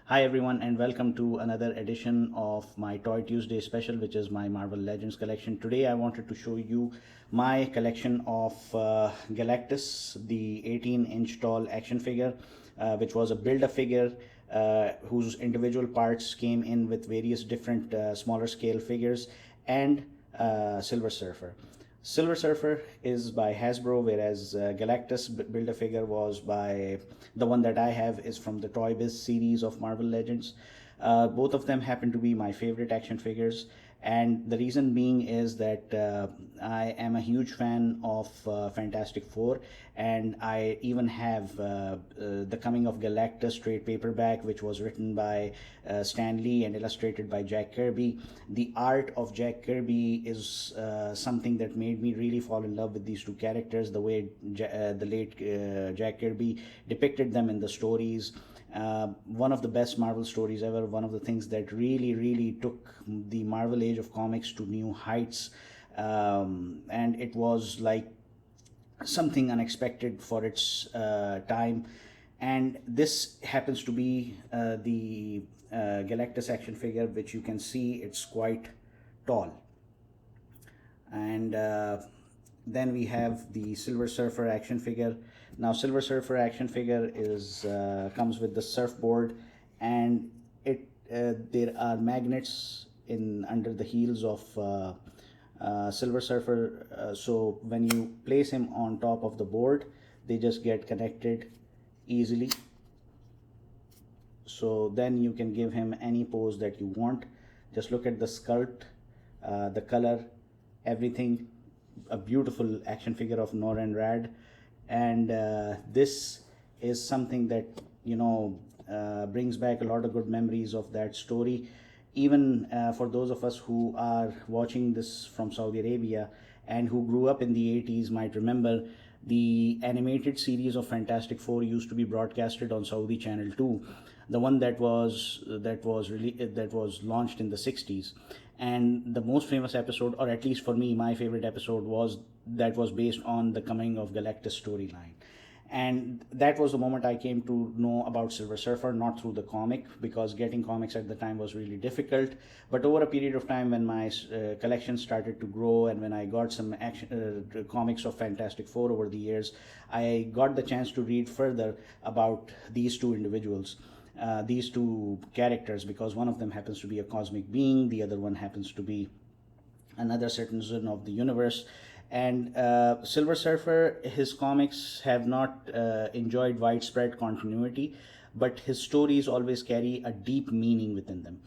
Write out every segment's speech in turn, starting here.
Hi everyone and welcome to another edition of my Toy Tuesday special, which is my Marvel Legends collection. Today I wanted to show you my collection of Galactus, the 18-inch tall action figure, which was a build-a-figure whose individual parts came in with various different smaller scale figures and Silver Surfer. Silver Surfer is by Hasbro, whereas Galactus Build-A-Figure was by the one that I have is from the Toy Biz series of Marvel Legends. Both of them happen to be my favorite action figures, and the reason being is that I am a huge fan of Fantastic Four, and I even have The Coming of Galactus trade paperback, which was written by Stan Lee and illustrated by Jack Kirby. The art of Jack Kirby is something that made me really fall in love with these two characters, the way the late Jack Kirby depicted them in the stories. One of the best Marvel stories ever, one of the things that really took the Marvel age of comics to new heights, and it was like something unexpected for its time. And this happens to be the Galactus action figure, which you can see it's quite tall. And then we have the Silver Surfer action figure. Now, Silver Surfer action figure is comes with the surfboard, and there are magnets in under the heels of Silver Surfer. So when you place him on top of the board, they just get connected easily. So then you can give him any pose that you want. Just look at the sculpt, the color, everything. A beautiful action figure of Norrin Rad. And this is something that brings back a lot of good memories of that story. Even for those of us who are watching this from Saudi Arabia and who grew up in the 80s might remember the animated series of Fantastic Four used to be broadcasted on Saudi Channel 2, the one that was launched in the 60s. And the most famous episode, or at least for me, my favorite episode, was based on the Coming of Galactus storyline. And that was the moment I came to know about Silver Surfer, not through the comic, because getting comics at the time was really difficult. But over a period of time, when my collection started to grow and when I got some comics of Fantastic Four over the years, I got the chance to read further about these two individuals. These two characters, because one of them happens to be a cosmic being, the other one happens to be another citizen of the universe. And Silver Surfer, his comics have not enjoyed widespread continuity, but his stories always carry a deep meaning within them.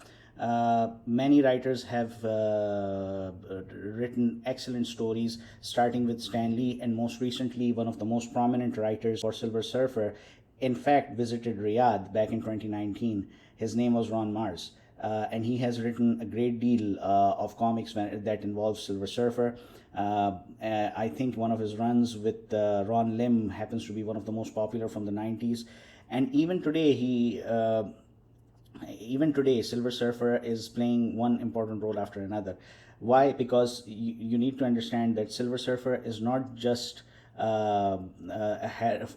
Many writers have written excellent stories, starting with Stan Lee, and most recently, one of the most prominent writers for Silver Surfer, in fact, visited Riyadh back in 2019. His name was Ron Mars, and he has written a great deal of comics that involves Silver Surfer. I think one of his runs with Ron Lim happens to be one of the most popular from the 90s. And even today, Silver Surfer is playing one important role after another. Why? Because you need to understand that Silver Surfer is not just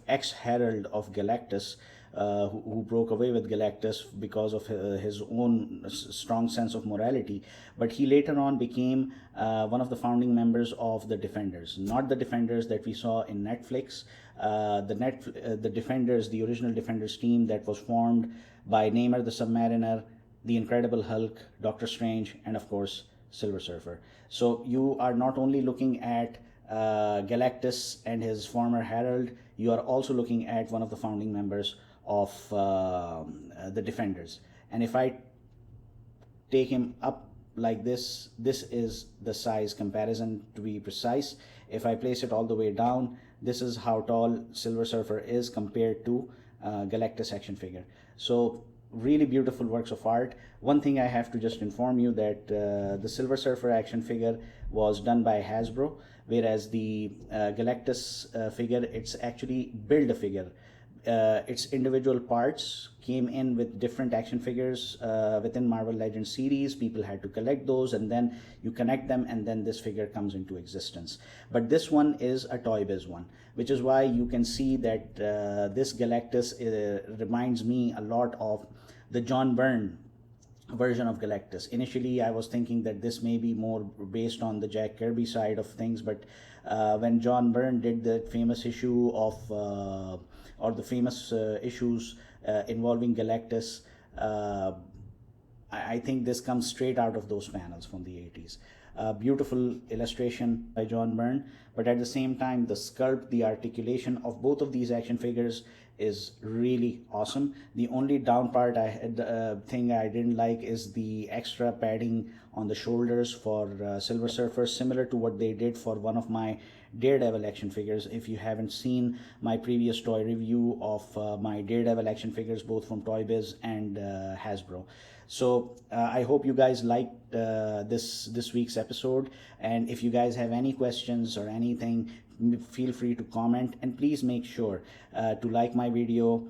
ex-herald of Galactus, who broke away with Galactus because of his own strong sense of morality, but he later on became one of the founding members of the Defenders. Not the Defenders that we saw in Netflix, the Defenders, the original Defenders team that was formed by Namor the Submariner, the Incredible Hulk, Doctor Strange, and of course Silver Surfer. So you are not only looking at Galactus and his former herald, you are also looking at one of the founding members of the Defenders. And if I take him up like this is the size comparison, to be precise. If I place it all the way down, this is how tall Silver Surfer is compared to Galactus action figure. So really beautiful works of art. One thing I have to just inform you that the Silver Surfer action figure was done by Hasbro, whereas the Galactus figure, it's actually Build-A-Figure. Its individual parts came in with different action figures within Marvel Legends series. People had to collect those, and then you connect them, and then this figure comes into existence. But this one is a Toy Biz one, which is why you can see that this Galactus reminds me a lot of the John Byrne version of Galactus. Initially, I was thinking that this may be more based on the Jack Kirby side of things, but when John Byrne did the famous issue of, or the famous issues involving Galactus, I think this comes straight out of those panels from the 80s. Beautiful illustration by John Byrne, but at the same time, the sculpt, the articulation of both of these action figures is really awesome. The only down part thing I didn't like is the extra padding on the shoulders for Silver Surfer, similar to what they did for one of my Daredevil action figures. If you haven't seen my previous toy review of my Daredevil action figures, both from Toy Biz and Hasbro. So I hope you guys liked this week's episode, and if you guys have any questions or anything, feel free to comment, and please make sure to like my video,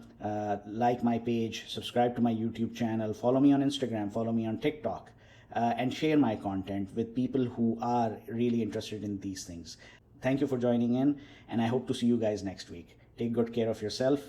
like my page, subscribe to my YouTube channel, follow me on Instagram, follow me on TikTok, and share my content with people who are really interested in these things. Thank you for joining in, and I hope to see you guys next week. Take good care of yourself.